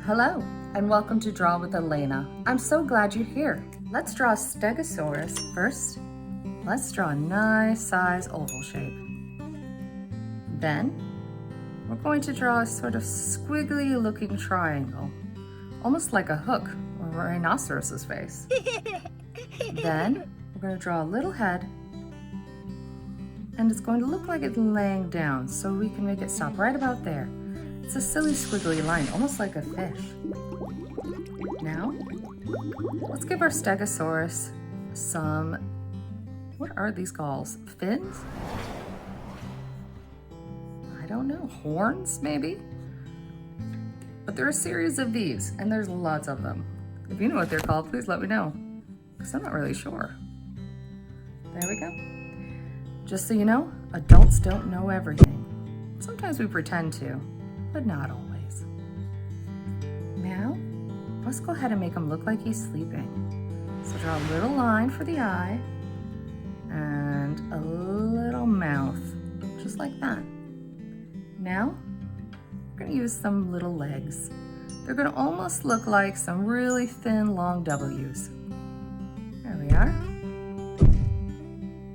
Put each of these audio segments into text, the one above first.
Hello, and welcome to Draw with Elena. I'm so glad you're here. Let's draw a Stegosaurus first. Let's draw a nice size oval shape. Then, we're going to draw a sort of squiggly looking triangle, almost like a hook or a rhinoceros's face. Then, we're going to draw a little head, and it's going to look like it's laying down, so we can make it stop right about there. It's a silly squiggly line, almost like a fish. Now, let's give our Stegosaurus some, what are these called? Fins? I don't know, horns maybe? But there are a series of these, and there's lots of them. If you know what they're called, please let me know, because I'm not really sure. There we go. Just so you know, adults don't know everything. Sometimes we pretend to, but not always. Now, let's go ahead and make him look like he's sleeping. So draw a little line for the eye and a little mouth, just like that. Now, we're going to use some little legs. They're going to almost look like some really thin, long W's. There we are.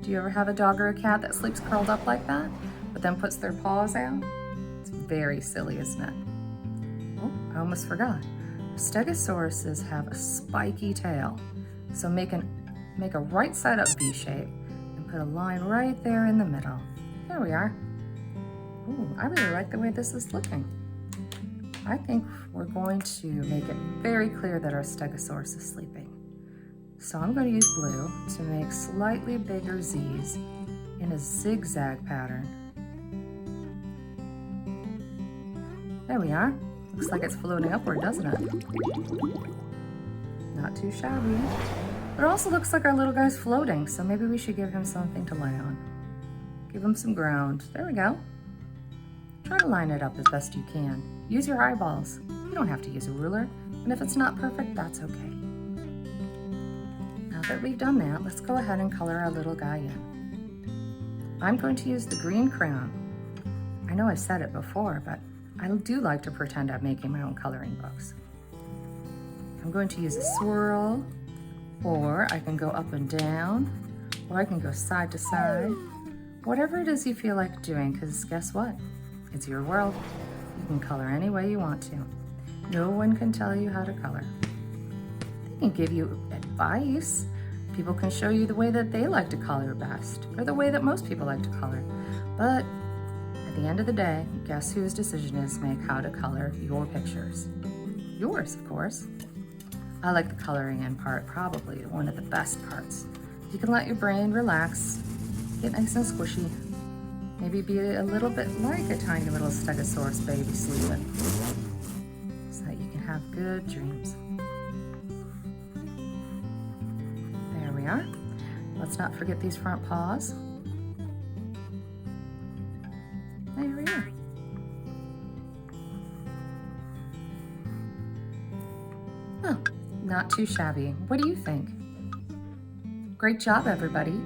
Do you ever have a dog or a cat that sleeps curled up like that, but then puts their paws out? It's very silly, isn't it? Oh, I almost forgot. Stegosauruses have a spiky tail. So make a right side up V shape and put a line right there in the middle. There we are. Ooh, I really like the way this is looking. I think we're going to make it very clear that our Stegosaurus is sleeping. So I'm going to use blue to make slightly bigger Z's in a zigzag pattern. There we are. Looks like it's floating upward, doesn't it? Not too shabby. But it also looks like our little guy's floating, so maybe we should give him something to lay on. Give him some ground. There we go. Try to line it up as best you can. Use your eyeballs. You don't have to use a ruler, and if it's not perfect, that's okay. Now that we've done that, let's go ahead and color our little guy in. I'm going to use the green crayon. I know I've said it before, but I do like to pretend I'm making my own coloring books. I'm going to use a swirl, or I can go up and down, or I can go side to side. Whatever it is you feel like doing, because guess what? It's your world. You can color any way you want to. No one can tell you how to color. They can give you advice. People can show you the way that they like to color best, or the way that most people like to color. But at the end of the day, guess whose decision is to make how to color your pictures? Yours, of course. I like the coloring in part, probably one of the best parts. You can let your brain relax, get nice and squishy, maybe be a little bit like a tiny little Stegosaurus baby sleeping, so that you can have good dreams. There we are. Let's not forget these front paws. There we are. Oh, not too shabby. What do you think? Great job, everybody.